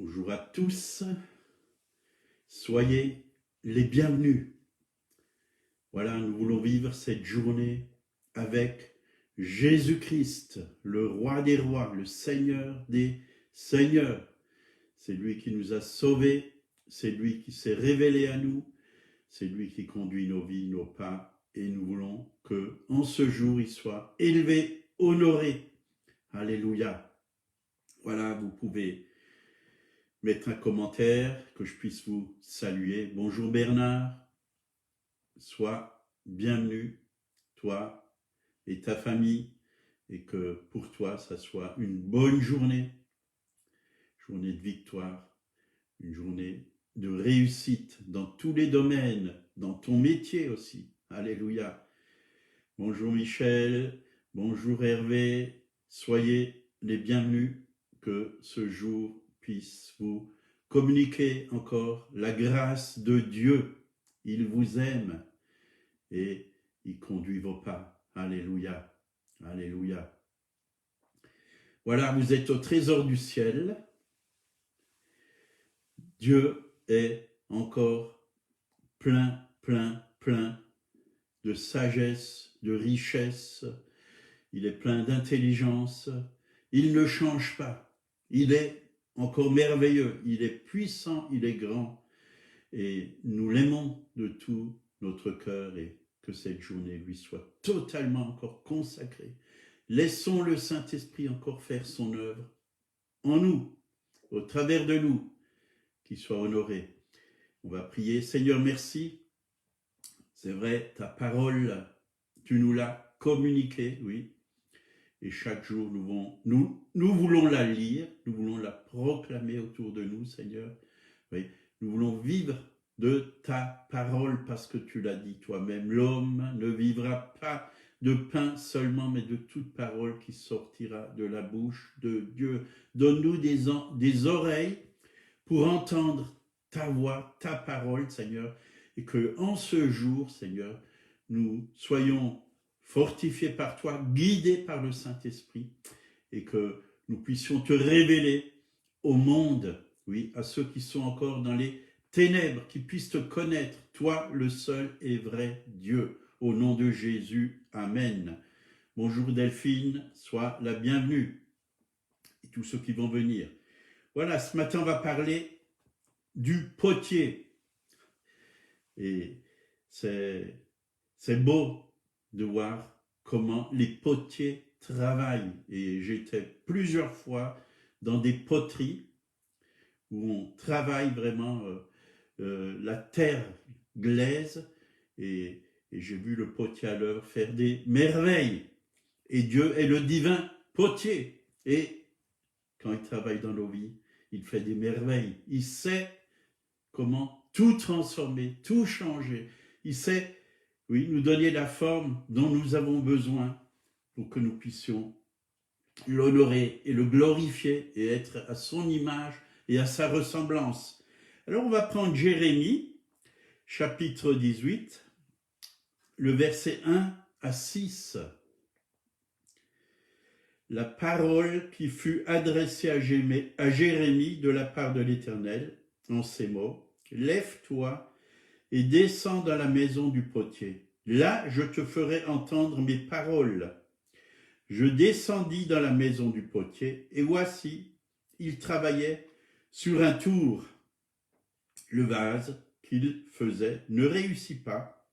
Bonjour à tous, soyez les bienvenus. Voilà, nous voulons vivre cette journée avec Jésus-Christ, le roi des rois, le Seigneur des seigneurs. C'est lui qui nous a sauvés, c'est lui qui s'est révélé à nous, c'est lui qui conduit nos vies, nos pas, et nous voulons que en ce jour il soit élevé, honoré. Alléluia. Voilà, vous pouvez mettre un commentaire, que je puisse vous saluer. Bonjour Bernard, sois bienvenu, toi et ta famille, et que pour toi, ça soit une bonne journée de victoire, une journée de réussite dans tous les domaines, dans ton métier aussi. Alléluia. Bonjour Michel, bonjour Hervé, soyez les bienvenus, que ce jour puisse vous communiquer encore la grâce de Dieu. Il vous aime et il conduit vos pas. Alléluia, alléluia. Voilà, vous êtes au trésor du ciel. Dieu est encore plein de sagesse, de richesse. Il est plein d'intelligence. Il ne change pas. Il est encore merveilleux. Il est puissant, il est grand. Et nous l'aimons de tout notre cœur, et que cette journée lui soit totalement encore consacrée. Laissons le Saint-Esprit encore faire son œuvre en nous, au travers de nous, qu'il soit honoré. On va prier. Seigneur, merci. C'est vrai, ta parole, tu nous l'as communiquée, oui. Et chaque jour, nous voulons la lire, nous voulons la proclamer autour de nous, Seigneur. Oui, nous voulons vivre de ta parole, parce que tu l'as dit toi-même. L'homme ne vivra pas de pain seulement, mais de toute parole qui sortira de la bouche de Dieu. Donne-nous des oreilles pour entendre ta voix, ta parole, Seigneur, et que en ce jour, Seigneur, nous soyons fortifiés par toi, guidés par le Saint-Esprit, et que nous puissions te révéler au monde, oui, à ceux qui sont encore dans les ténèbres, qui puissent te connaître, toi le seul et vrai Dieu. Au nom de Jésus, Amen. Bonjour Delphine, sois la bienvenue, et tous ceux qui vont venir. Voilà, ce matin on va parler du potier. Et c'est beau de voir comment les potiers travaillent. Et j'étais plusieurs fois dans des poteries où on travaille vraiment la terre glaise, et j'ai vu le potier à l'œuvre faire des merveilles. Et Dieu est le divin potier. Et quand il travaille dans nos vies, il fait des merveilles. Il sait comment tout transformer, tout changer. Il sait, oui, nous donner la forme dont nous avons besoin pour que nous puissions l'honorer et le glorifier et être à son image et à sa ressemblance. Alors on va prendre Jérémie, chapitre 18, le verset 1 à 6. La parole qui fut adressée à Jérémie de la part de l'Éternel, en ces mots: lève-toi et descends dans la maison du potier. Là, je te ferai entendre mes paroles. Je descendis dans la maison du potier, et voici, il travaillait sur un tour. Le vase qu'il faisait ne réussit pas.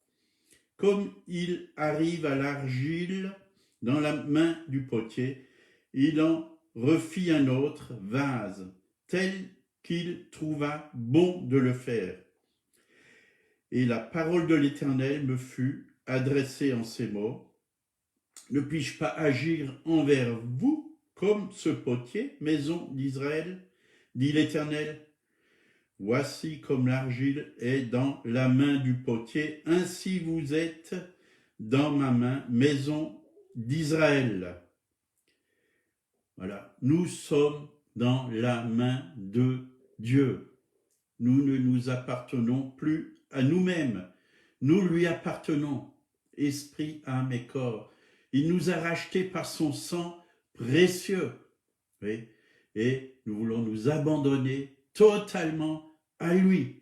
Comme il arrive à l'argile dans la main du potier, il en refit un autre vase, tel qu'il trouva bon de le faire. Et la parole de l'Éternel me fut adressée en ces mots: ne puis-je pas agir envers vous comme ce potier, maison d'Israël, dit l'Éternel? Voici comme l'argile est dans la main du potier, ainsi vous êtes dans ma main, maison d'Israël. Voilà, nous sommes dans la main de Dieu. Nous ne nous appartenons plus à nous-mêmes. Nous lui appartenons, esprit, âme et corps. Il nous a rachetés par son sang précieux. Oui. Et nous voulons nous abandonner totalement à lui.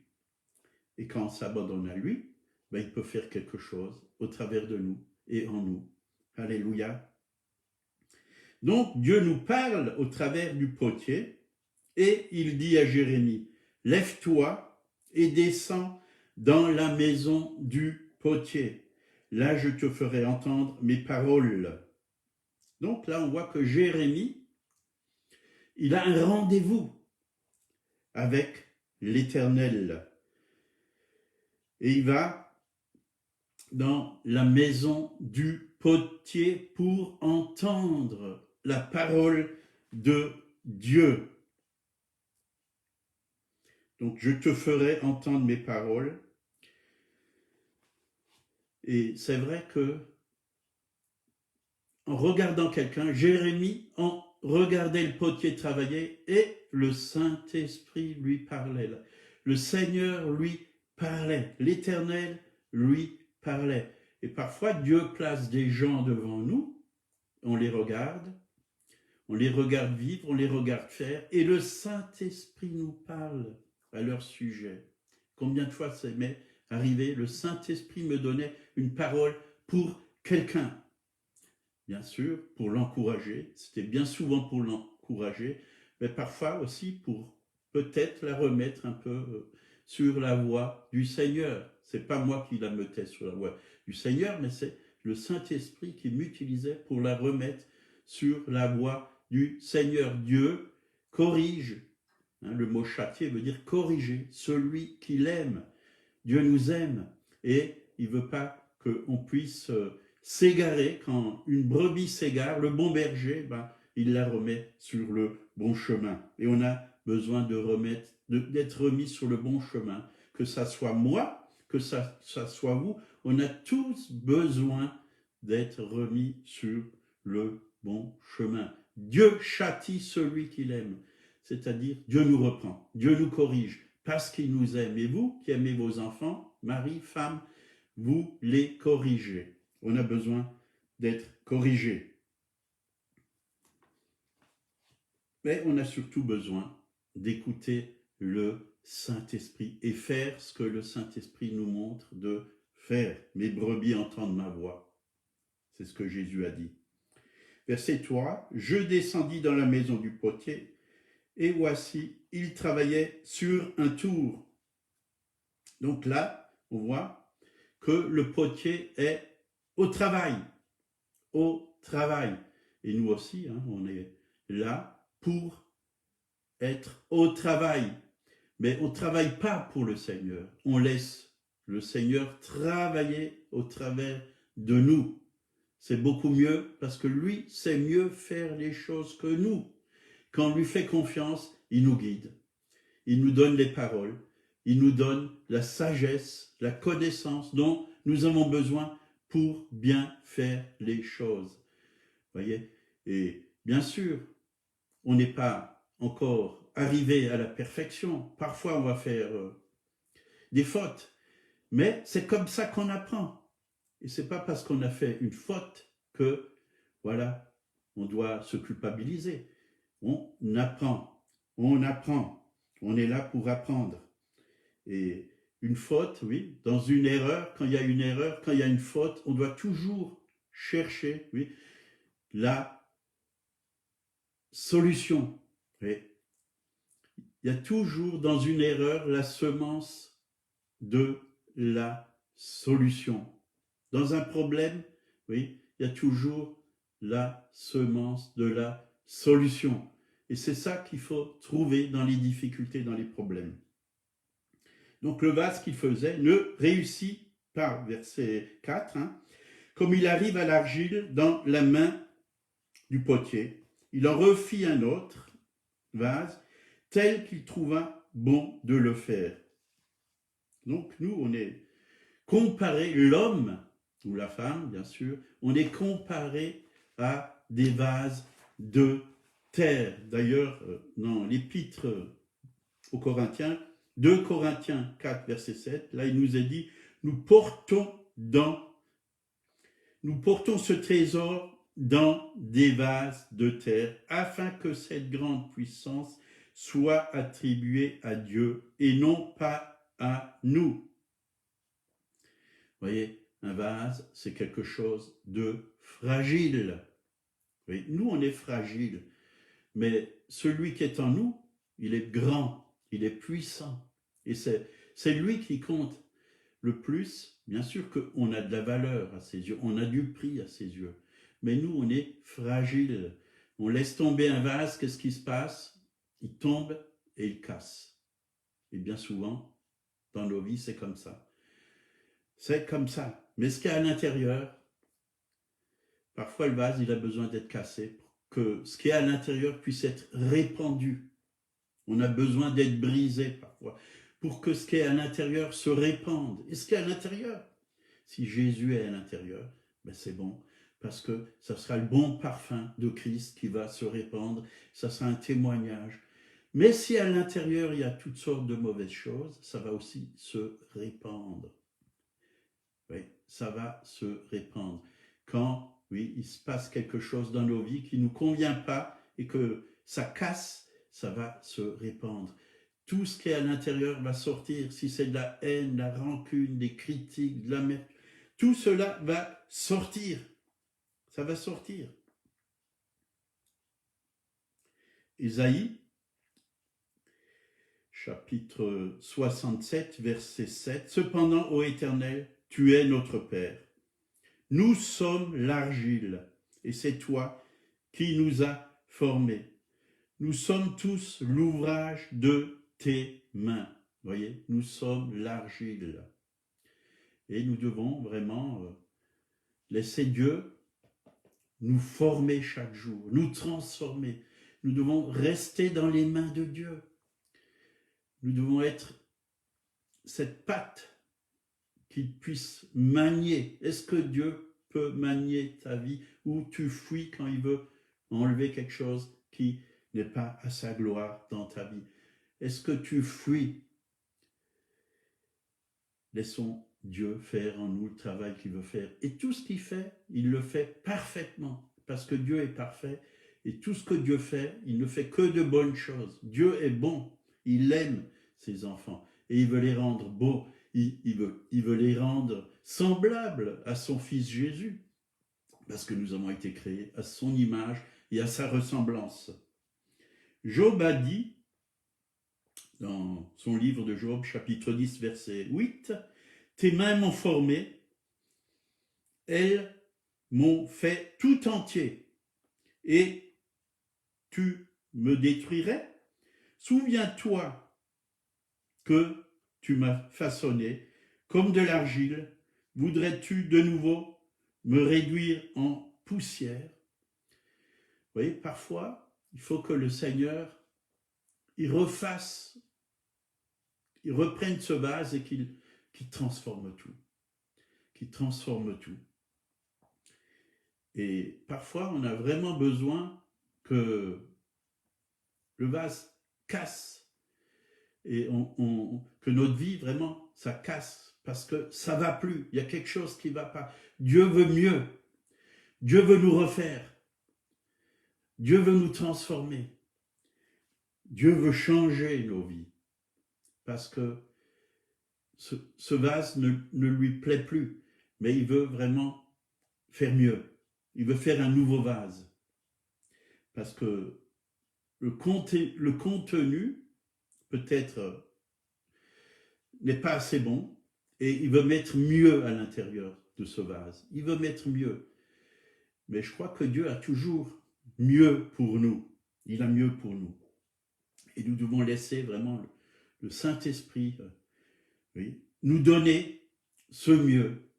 Et quand on s'abandonne à lui, ben, il peut faire quelque chose au travers de nous et en nous. Alléluia. Donc Dieu nous parle au travers du potier et il dit à Jérémie, lève-toi et descends dans la maison du potier. Là, je te ferai entendre mes paroles. Donc là, on voit que Jérémie, il a un rendez-vous avec l'Éternel. Et il va dans la maison du potier pour entendre la parole de Dieu. Donc, je te ferai entendre mes paroles. Et c'est vrai que, en regardant quelqu'un, Jérémie regardait le potier travailler et le Saint-Esprit lui parlait. Le Seigneur lui parlait. L'Éternel lui parlait. Et parfois, Dieu place des gens devant nous, on les regarde vivre, on les regarde faire, et le Saint-Esprit nous parle à leur sujet. Combien de fois ça m'est arrivé, le Saint-Esprit me donnait une parole pour quelqu'un. Bien sûr, pour l'encourager, c'était bien souvent pour l'encourager, mais parfois aussi pour peut-être la remettre un peu sur la voie du Seigneur. C'est pas moi qui la mettais sur la voie du Seigneur, mais c'est le Saint-Esprit qui m'utilisait pour la remettre sur la voie du Seigneur. Dieu corrige. Le mot châtier veut dire corriger, celui qui l'aime. Dieu nous aime et il ne veut pas qu'on puisse s'égarer. Quand une brebis s'égare, le bon berger, il la remet sur le bon chemin. Et on a besoin d'être remis sur le bon chemin. Que ça soit moi, que ça soit vous, on a tous besoin d'être remis sur le bon chemin. Dieu châtie celui qu'il aime. C'est-à-dire, Dieu nous reprend, Dieu nous corrige, parce qu'il nous aime. Et vous, qui aimez vos enfants, mari, femme, vous les corrigez. On a besoin d'être corrigé. Mais on a surtout besoin d'écouter le Saint-Esprit et faire ce que le Saint-Esprit nous montre de faire. Mes brebis entendent ma voix. C'est ce que Jésus a dit. Verset 3, je descendis dans la maison du potier, et voici, il travaillait sur un tour. Donc là, on voit que le potier est au travail. Au travail. Et nous aussi, on est là pour être au travail. Mais on ne travaille pas pour le Seigneur. On laisse le Seigneur travailler au travers de nous. C'est beaucoup mieux parce que lui sait mieux faire les choses que nous. Quand on lui fait confiance, il nous guide. Il nous donne les paroles. Il nous donne la sagesse, la connaissance dont nous avons besoin pour bien faire les choses. Voyez ? Et bien sûr, on n'est pas encore arrivé à la perfection. Parfois, on va faire des fautes. Mais c'est comme ça qu'on apprend. Et ce n'est pas parce qu'on a fait une faute que, voilà, on doit se culpabiliser. On apprend, on est là pour apprendre. Et une faute, oui, dans une erreur, quand il y a une erreur, quand il y a une faute, on doit toujours chercher, oui, la solution. Oui. Il y a toujours dans une erreur la semence de la solution. Dans un problème, oui, il y a toujours la semence de la solution. Et c'est ça qu'il faut trouver dans les difficultés, dans les problèmes. Donc le vase qu'il faisait ne réussit pas, verset 4, comme il arrive à l'argile dans la main du potier, il en refit un autre vase, tel qu'il trouva bon de le faire. Donc nous, on est comparé, l'homme, ou la femme, bien sûr, on est comparé à des vases de terre. D'ailleurs, dans l'épître aux Corinthiens, 2 Corinthiens 4, verset 7, là il nous est dit, nous portons ce trésor dans des vases de terre, afin que cette grande puissance soit attribué à Dieu et non pas à nous. Vous voyez, un vase, c'est quelque chose de fragile. Oui, nous, on est fragile, mais celui qui est en nous, il est grand, il est puissant. Et c'est lui qui compte le plus. Bien sûr qu'on a de la valeur à ses yeux, on a du prix à ses yeux. Mais nous, on est fragile. On laisse tomber un vase, qu'est-ce qui se passe? Il tombe et il casse. Et bien souvent, dans nos vies, c'est comme ça. C'est comme ça. Mais ce qu'il y a à l'intérieur, parfois le vase, il a besoin d'être cassé pour que ce qui est à l'intérieur puisse être répandu. On a besoin d'être brisé parfois pour que ce qui est à l'intérieur se répande. Et ce qui est à l'intérieur, si Jésus est à l'intérieur, ben c'est bon, parce que ça sera le bon parfum de Christ qui va se répandre, ça sera un témoignage. Mais si à l'intérieur, il y a toutes sortes de mauvaises choses, ça va aussi se répandre. Oui, ça va se répandre. Quand, oui, il se passe quelque chose dans nos vies qui ne nous convient pas et que ça casse, ça va se répandre. Tout ce qui est à l'intérieur va sortir. Si c'est de la haine, de la rancune, des critiques, de l'amertume, tout cela va sortir. Ça va sortir. Ésaïe, chapitre 67, verset 7. Cependant, ô Éternel, tu es notre Père. Nous sommes l'argile, et c'est toi qui nous as formés. Nous sommes tous l'ouvrage de tes mains. Vous voyez, nous sommes l'argile. Et nous devons vraiment laisser Dieu nous former chaque jour, nous transformer. Nous devons rester dans les mains de Dieu. Nous devons être cette patte qu'il puisse manier. Est-ce que Dieu peut manier ta vie ou tu fuis quand il veut enlever quelque chose qui n'est pas à sa gloire dans ta vie? Est-ce que tu fuis? Laissons Dieu faire en nous le travail qu'il veut faire. Et tout ce qu'il fait, il le fait parfaitement, parce que Dieu est parfait. Et tout ce que Dieu fait, il ne fait que de bonnes choses. Dieu est bon, il aime ses enfants, et il veut les rendre beaux, il veut les rendre semblables à son Fils Jésus, parce que nous avons été créés à son image et à sa ressemblance. Job a dit, dans son livre de Job, chapitre 10, verset 8, « Tes mains m'ont formé, elles m'ont fait tout entier, et tu me détruirais? Souviens-toi que tu m'as façonné comme de l'argile. Voudrais-tu de nouveau me réduire en poussière? » Vous voyez, parfois, il faut que le Seigneur, il reprenne ce vase et qu'il transforme tout. Qu'il transforme tout. Et parfois, on a vraiment besoin que le vase casse et que notre vie, vraiment, ça casse parce que ça ne va plus. Il y a quelque chose qui ne va pas. Dieu veut mieux. Dieu veut nous refaire. Dieu veut nous transformer. Dieu veut changer nos vies parce que ce vase ne lui plaît plus, mais il veut vraiment faire mieux. Il veut faire un nouveau vase parce que le contenu peut-être n'est pas assez bon et il veut mettre mieux à l'intérieur de ce vase. Il veut mettre mieux. Mais je crois que Dieu a toujours mieux pour nous. Il a mieux pour nous. Et nous devons laisser vraiment le Saint-Esprit nous donner ce mieux.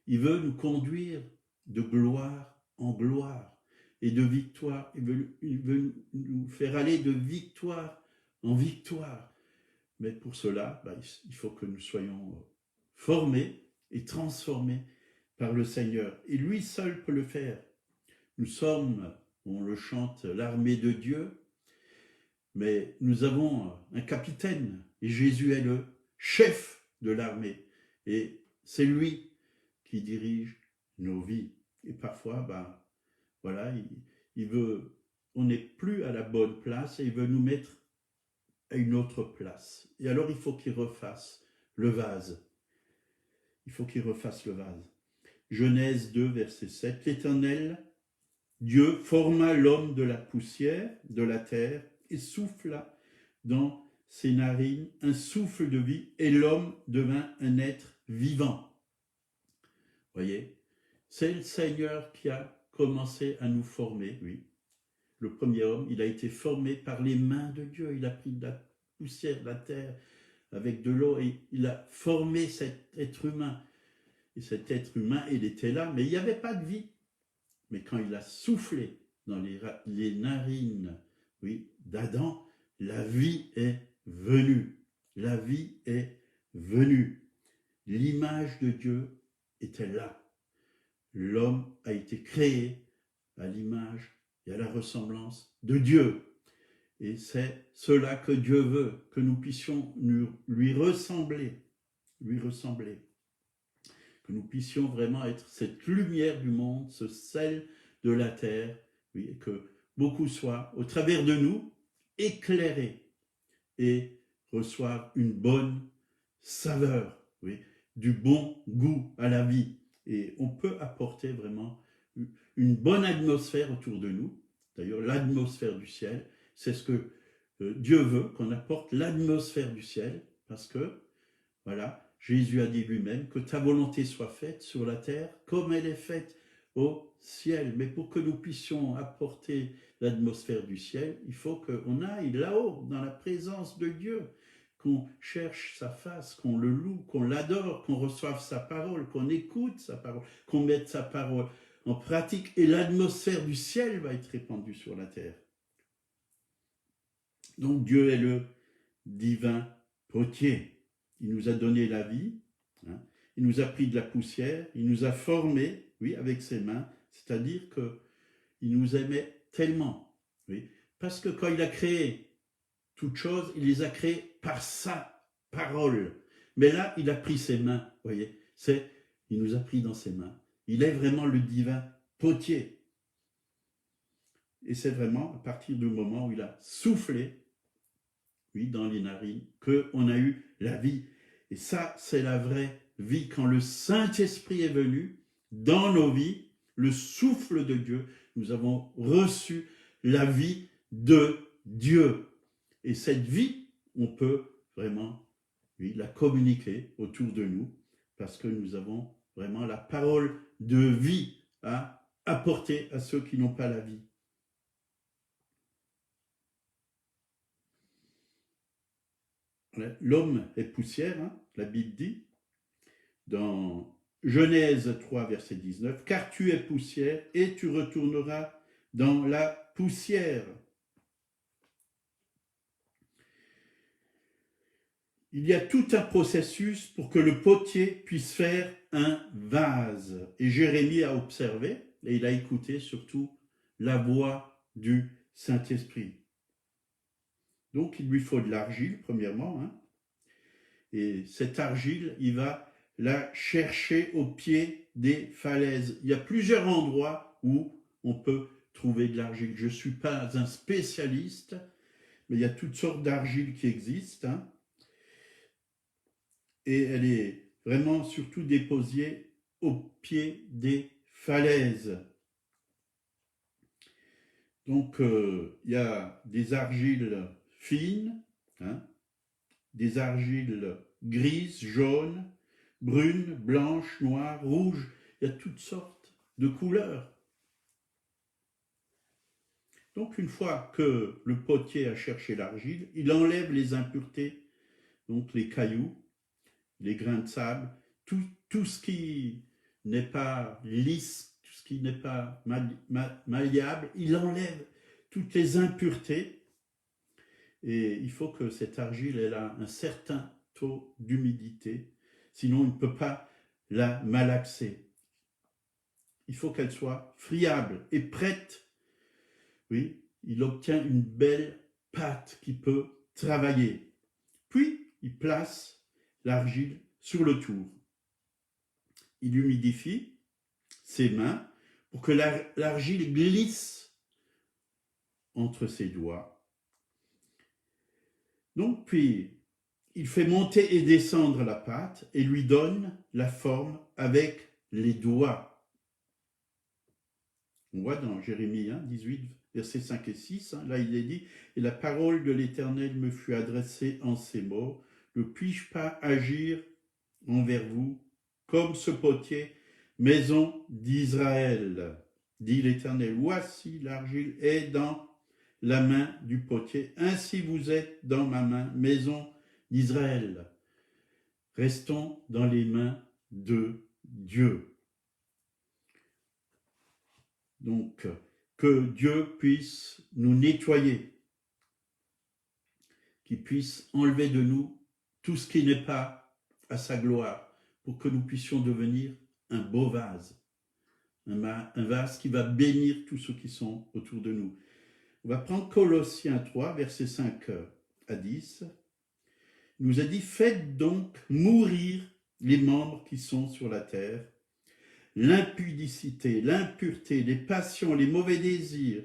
Il veut nous conduire de gloire en gloire et de victoire. Il veut nous faire aller de victoire en victoire. Mais pour cela, il faut que nous soyons formés et transformés par le Seigneur. Et lui seul peut le faire. Nous sommes, on le chante, l'armée de Dieu, mais nous avons un capitaine et Jésus est le chef de l'armée. Et c'est lui qui dirige nos vies. Et parfois, voilà, il veut, on n'est plus à la bonne place et il veut nous mettre à une autre place. Et alors il faut qu'il refasse le vase. Il faut qu'il refasse le vase. Genèse 2, verset 7. L'Éternel, Dieu, forma l'homme de la poussière de la terre et souffla dans ses narines un souffle de vie, et l'homme devint un être vivant. Voyez, c'est le Seigneur qui a commencé à nous former, oui. Le premier homme, il a été formé par les mains de Dieu. Il a pris de la poussière de la terre avec de l'eau et il a formé cet être humain. Et cet être humain, il était là, mais il n'y avait pas de vie. Mais quand il a soufflé dans les narines, oui, d'Adam, la vie est venue. La vie est venue. L'image de Dieu était là. L'homme a été créé à l'image et à la ressemblance de Dieu. Et c'est cela que Dieu veut, que nous puissions lui ressembler, que nous puissions vraiment être cette lumière du monde, ce sel de la terre, oui, et que beaucoup soient, au travers de nous, éclairés et reçoivent une bonne saveur, oui, du bon goût à la vie. Et on peut apporter vraiment une bonne atmosphère autour de nous. D'ailleurs, l'atmosphère du ciel, c'est ce que Dieu veut, qu'on apporte l'atmosphère du ciel, parce que, voilà, Jésus a dit lui-même que ta volonté soit faite sur la terre comme elle est faite au ciel. Mais pour que nous puissions apporter l'atmosphère du ciel, il faut qu'on aille là-haut, dans la présence de Dieu, qu'on cherche sa face, qu'on le loue, qu'on l'adore, qu'on reçoive sa parole, qu'on écoute sa parole, qu'on mette sa parole en pratique, et l'atmosphère du ciel va être répandue sur la terre. Donc Dieu est le divin potier. Il nous a donné la vie, hein. Il nous a pris de la poussière, il nous a formés, oui, avec ses mains, c'est-à-dire qu'il nous aimait tellement, oui, parce que quand il a créé toutes choses, il les a créées par sa parole. Mais là, il a pris ses mains, voyez, il nous a pris dans ses mains. Il est vraiment le divin potier. Et c'est vraiment à partir du moment où il a soufflé, oui, dans les narines, qu'on a eu la vie. Et ça, c'est la vraie vie. Quand le Saint-Esprit est venu dans nos vies, le souffle de Dieu, nous avons reçu la vie de Dieu. Et cette vie, on peut vraiment, oui, la communiquer autour de nous, parce que nous avons vraiment la parole de vie à apporter à ceux qui n'ont pas la vie. L'homme est poussière, hein, la Bible dit, dans Genèse 3, verset 19, « Car tu es poussière et tu retourneras dans la poussière. » Il y a tout un processus pour que le potier puisse faire un vase. Et Jérémie a observé, et il a écouté surtout la voix du Saint-Esprit. Donc il lui faut de l'argile, premièrement, hein. Et cette argile, il va la chercher au pied des falaises. Il y a plusieurs endroits où on peut trouver de l'argile. Je ne suis pas un spécialiste, mais il y a toutes sortes d'argiles qui existent, hein. Et elle est vraiment surtout déposée au pied des falaises. Donc, il y a des argiles fines, hein, des argiles grises, jaunes, brunes, blanches, noires, rouges. Il y a toutes sortes de couleurs. Donc, une fois que le potier a cherché l'argile, il enlève les impuretés, donc les cailloux, les grains de sable, tout ce qui n'est pas lisse, tout ce qui n'est pas malléable, il enlève toutes les impuretés. Et il faut que cette argile ait un certain taux d'humidité, sinon il ne peut pas la malaxer. Il faut qu'elle soit friable et prête. Oui, il obtient une belle pâte qui peut travailler. Puis, il place l'argile sur le tour. Il humidifie ses mains pour que l'argile glisse entre ses doigts. Donc, puis, il fait monter et descendre la pâte et lui donne la forme avec les doigts. On voit dans Jérémie 18, versets 5 et 6, là il est dit « Et la parole de l'Éternel me fut adressée en ces mots, ne puis-je pas agir envers vous comme ce potier, maison d'Israël, dit l'Éternel. Voici l'argile est dans la main du potier, ainsi vous êtes dans ma main, maison d'Israël. » Restons dans les mains de Dieu. Donc, que Dieu puisse nous nettoyer, qu'il puisse enlever de nous tout ce qui n'est pas à sa gloire, pour que nous puissions devenir un beau vase, un vase qui va bénir tous ceux qui sont autour de nous. On va prendre Colossiens 3, versets 5 à 10. Il nous a dit « Faites donc mourir les membres qui sont sur la terre, l'impudicité, l'impureté, les passions, les mauvais désirs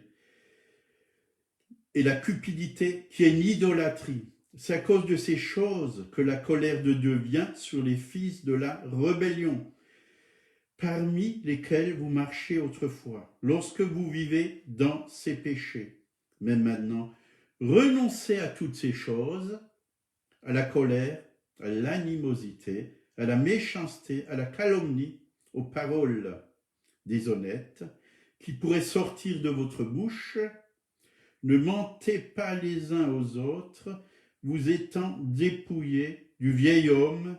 et la cupidité qui est une idolâtrie. C'est à cause de ces choses que la colère de Dieu vient sur les fils de la rébellion, parmi lesquels vous marchiez autrefois, lorsque vous vivez dans ces péchés. Mais maintenant, renoncez à toutes ces choses, à la colère, à l'animosité, à la méchanceté, à la calomnie, aux paroles déshonnêtes qui pourraient sortir de votre bouche. Ne mentez pas les uns aux autres, vous étant dépouillés du vieil homme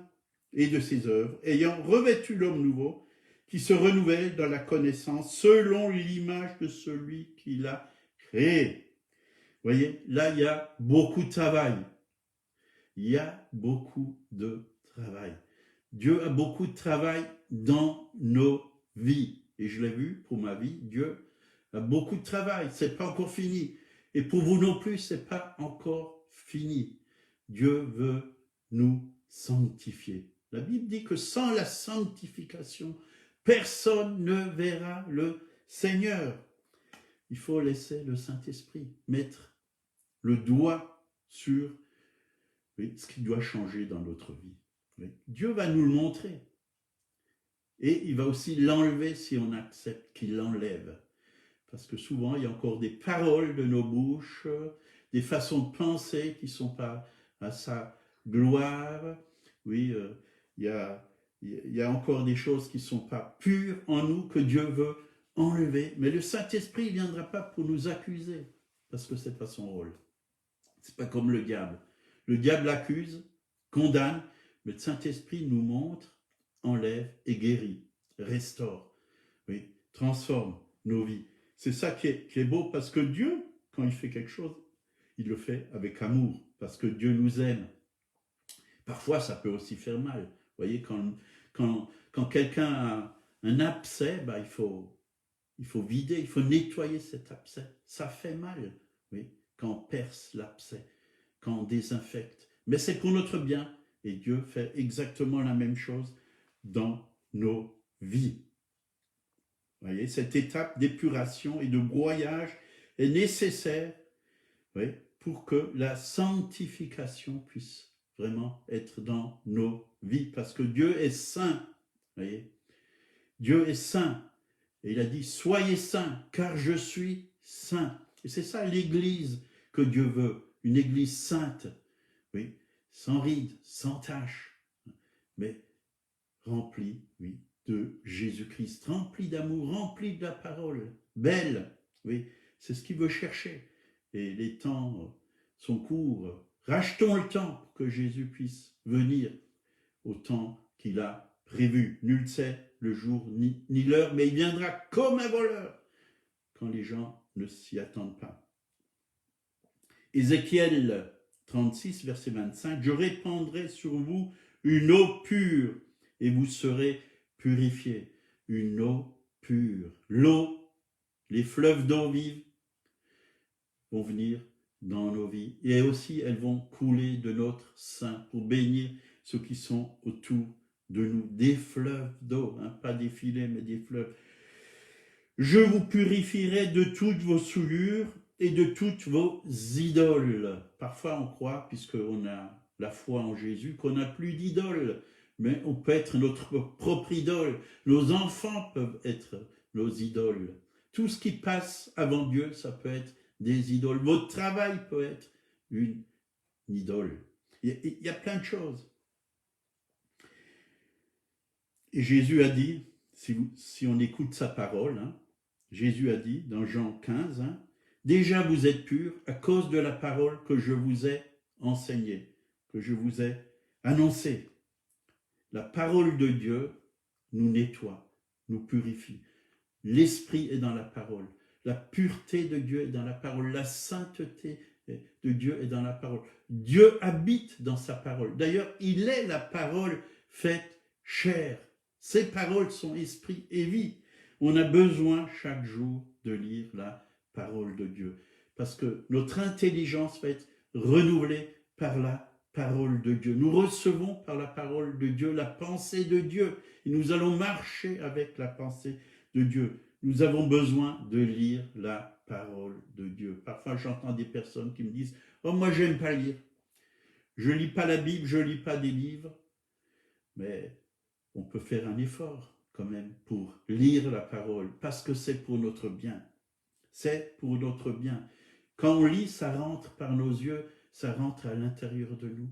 et de ses œuvres, ayant revêtu l'homme nouveau, qui se renouvelle dans la connaissance selon l'image de celui qui l'a créé. Vous voyez, là, il y a beaucoup de travail. Il y a beaucoup de travail. Dieu a beaucoup de travail dans nos vies. Et je l'ai vu pour ma vie, Dieu a beaucoup de travail. Ce n'est pas encore fini. Et pour vous non plus, ce n'est pas encore fini. Dieu veut nous sanctifier. La Bible dit que sans la sanctification, personne ne verra le Seigneur. Il faut laisser le Saint-Esprit mettre le doigt sur ce qui doit changer dans notre vie. Dieu va nous le montrer. Et il va aussi l'enlever si on accepte qu'il l'enlève. Parce que souvent, il y a encore des paroles de nos bouches, des façons de penser qui ne sont pas à sa gloire. Oui, il y a encore des choses qui ne sont pas pures en nous que Dieu veut enlever. Mais le Saint-Esprit ne viendra pas pour nous accuser, parce que ce n'est pas son rôle. Ce n'est pas comme le diable. Le diable accuse, condamne, mais le Saint-Esprit nous montre, enlève et guérit, restaure, oui, transforme nos vies. C'est ça qui est beau, parce que Dieu, quand il fait quelque chose, il le fait avec amour, parce que Dieu nous aime. Parfois, ça peut aussi faire mal. Vous voyez, quand quelqu'un a un abcès, il faut vider, il faut nettoyer cet abcès. Ça fait mal, oui, quand on perce l'abcès, quand on désinfecte. Mais c'est pour notre bien, et Dieu fait exactement la même chose dans nos vies. Vous voyez, cette étape d'épuration et de broyage est nécessaire, oui, pour que la sanctification puisse vraiment être dans nos vies, parce que Dieu est saint. Vous voyez, Dieu est saint. Et il a dit, soyez saints, car je suis saint. Et c'est ça l'Église que Dieu veut, une Église sainte, oui, sans rides, sans tache, mais remplie, oui, de Jésus-Christ, remplie d'amour, remplie de la parole, belle, oui, c'est ce qu'il veut chercher. Et les temps sont courts, rachetons le temps pour que Jésus puisse venir au temps qu'il a prévu. Nul ne sait le jour ni l'heure, mais il viendra comme un voleur quand les gens ne s'y attendent pas. Ézéchiel 36, verset 25, « Je répandrai sur vous une eau pure et vous serez purifiés. » Une eau pure. L'eau, les fleuves d'eau vive vont venir dans nos vies. Et aussi, elles vont couler de notre sein pour bénir ceux qui sont autour de nous. Des fleuves d'eau, pas des filets, mais des fleuves. « Je vous purifierai de toutes vos souillures et de toutes vos idoles. Parfois on croit, puisqu'on a la foi en Jésus, qu'on n'a plus d'idoles, mais on peut être notre propre idole. Nos enfants peuvent être nos idoles. Tout ce qui passe avant Dieu, ça peut être des idoles. Votre travail peut être une idole. Il y a plein de choses. Et Jésus a dit, si on écoute sa parole, Jésus a dit dans Jean 15, déjà vous êtes purs à cause de la parole que je vous ai enseignée, que je vous ai annoncée. La parole de Dieu nous nettoie, nous purifie. L'esprit est dans la parole. La pureté de Dieu est dans la parole. La sainteté de Dieu est dans la parole. Dieu habite dans sa parole. D'ailleurs, il est la parole faite chair. Ses paroles sont esprit et vie. On a besoin chaque jour de lire la parole de Dieu. Parce que notre intelligence va être renouvelée par la parole de Dieu. Nous recevons par la parole de Dieu la pensée de Dieu. Et nous allons marcher avec la pensée de Dieu. Nous avons besoin de lire la parole de Dieu. Parfois, j'entends des personnes qui me disent « Oh, moi, j'aime pas lire. Je lis pas la Bible, je lis pas des livres. » Mais on peut faire un effort quand même pour lire la parole, parce que c'est pour notre bien. C'est pour notre bien. Quand on lit, ça rentre par nos yeux, ça rentre à l'intérieur de nous.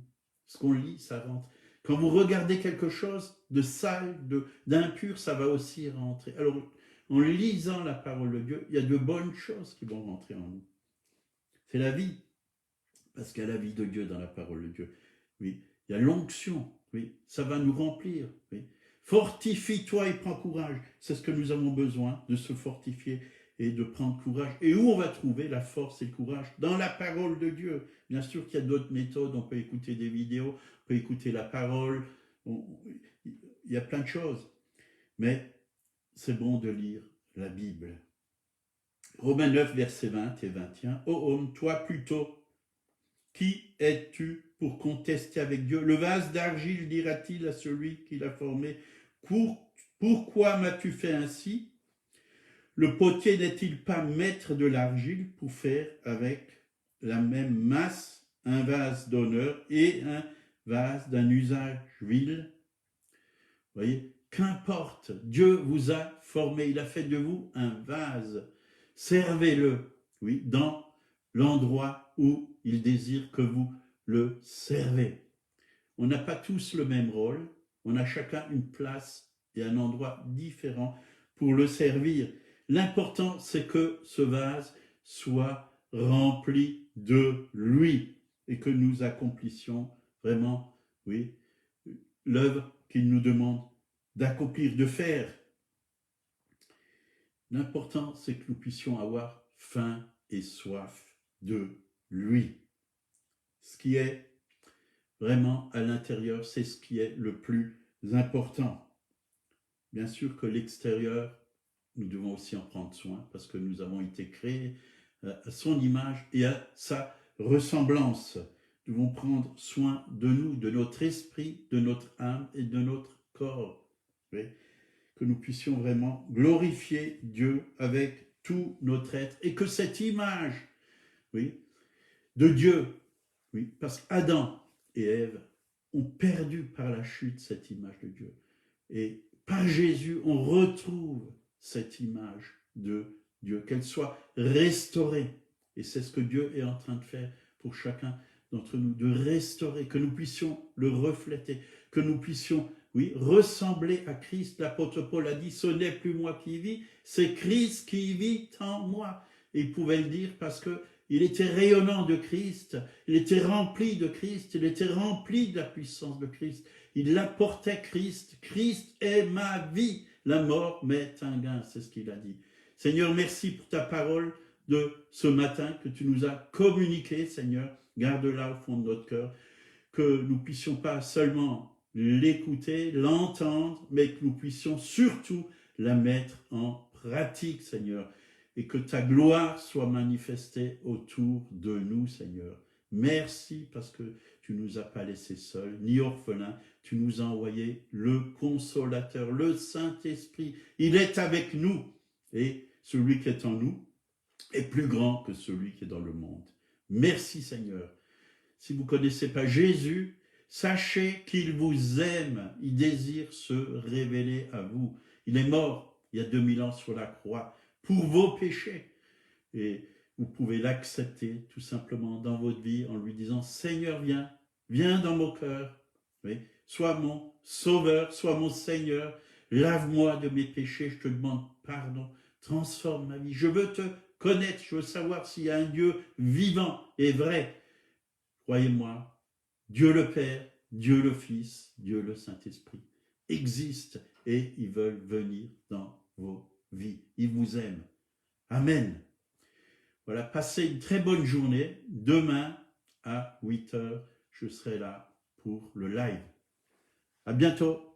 Ce qu'on lit, ça rentre. Quand vous regardez quelque chose de sale, d'impur, ça va aussi rentrer. Alors, en lisant la parole de Dieu, il y a de bonnes choses qui vont rentrer en nous. C'est la vie, parce qu'il y a la vie de Dieu dans la parole de Dieu. Oui, il y a l'onction, oui, ça va nous remplir. Oui. Fortifie-toi et prends courage. C'est ce que nous avons besoin, de se fortifier et de prendre courage. Et où on va trouver la force et le courage? Dans la parole de Dieu. Bien sûr qu'il y a d'autres méthodes, on peut écouter des vidéos, on peut écouter la parole, il y a plein de choses. Mais c'est bon de lire la Bible. Romains 9, versets 20 et 21. Ô homme, toi plutôt, qui es-tu pour contester avec Dieu? Le vase d'argile dira-t-il à celui qui l'a formé, pourquoi m'as-tu fait ainsi? Le potier n'est-il pas maître de l'argile pour faire avec la même masse un vase d'honneur et un vase d'un usage vil? Vous voyez, qu'importe, Dieu vous a formé, il a fait de vous un vase. Servez-le, oui, dans l'endroit où il désire que vous le servez. On n'a pas tous le même rôle, on a chacun une place et un endroit différent pour le servir. L'important, c'est que ce vase soit rempli de lui et que nous accomplissions vraiment, oui, l'œuvre qu'il nous demande d'accomplir, de faire. L'important, c'est que nous puissions avoir faim et soif de lui. Ce qui est vraiment à l'intérieur, c'est ce qui est le plus important. Bien sûr que l'extérieur, nous devons aussi en prendre soin parce que nous avons été créés à son image et à sa ressemblance. Nous devons prendre soin de nous, de notre esprit, de notre âme et de notre corps. Oui, que nous puissions vraiment glorifier Dieu avec tout notre être et que cette image, oui, de Dieu, oui, parce qu'Adam et Ève ont perdu par la chute cette image de Dieu. Et par Jésus, on retrouve cette image de Dieu, qu'elle soit restaurée. Et c'est ce que Dieu est en train de faire pour chacun d'entre nous, de restaurer, que nous puissions le refléter, que nous puissions, oui, ressembler à Christ. L'apôtre Paul a dit, ce n'est plus moi qui vis, c'est Christ qui vit en moi. Et il pouvait le dire parce que il était rayonnant de Christ, il était rempli de Christ, il était rempli de la puissance de Christ. Il apportait Christ. Christ est ma vie. La mort m'est un gain, c'est ce qu'il a dit. Seigneur, merci pour ta parole de ce matin que tu nous as communiquée, Seigneur. Garde-la au fond de notre cœur, que nous puissions pas seulement l'écouter, l'entendre, mais que nous puissions surtout la mettre en pratique, Seigneur, et que ta gloire soit manifestée autour de nous, Seigneur. Merci parce que tu ne nous as pas laissés seuls, ni orphelins. Tu nous as envoyé le Consolateur, le Saint-Esprit. Il est avec nous. Et celui qui est en nous est plus grand que celui qui est dans le monde. Merci Seigneur. Si vous ne connaissez pas Jésus, sachez qu'il vous aime. Il désire se révéler à vous. Il est mort il y a 2000 ans sur la croix pour vos péchés. Et vous pouvez l'accepter tout simplement dans votre vie en lui disant « Seigneur, viens dans mon cœur. Oui. Sois mon sauveur, sois mon Seigneur. Lave-moi de mes péchés, je te demande pardon. Transforme ma vie. Je veux te connaître, je veux savoir s'il y a un Dieu vivant et vrai. Croyez-moi, Dieu le Père, Dieu le Fils, Dieu le Saint-Esprit existent et ils veulent venir dans vos vies. Ils vous aiment. Amen. Voilà, passez une très bonne journée. Demain, à 8h, je serai là pour le live. À bientôt.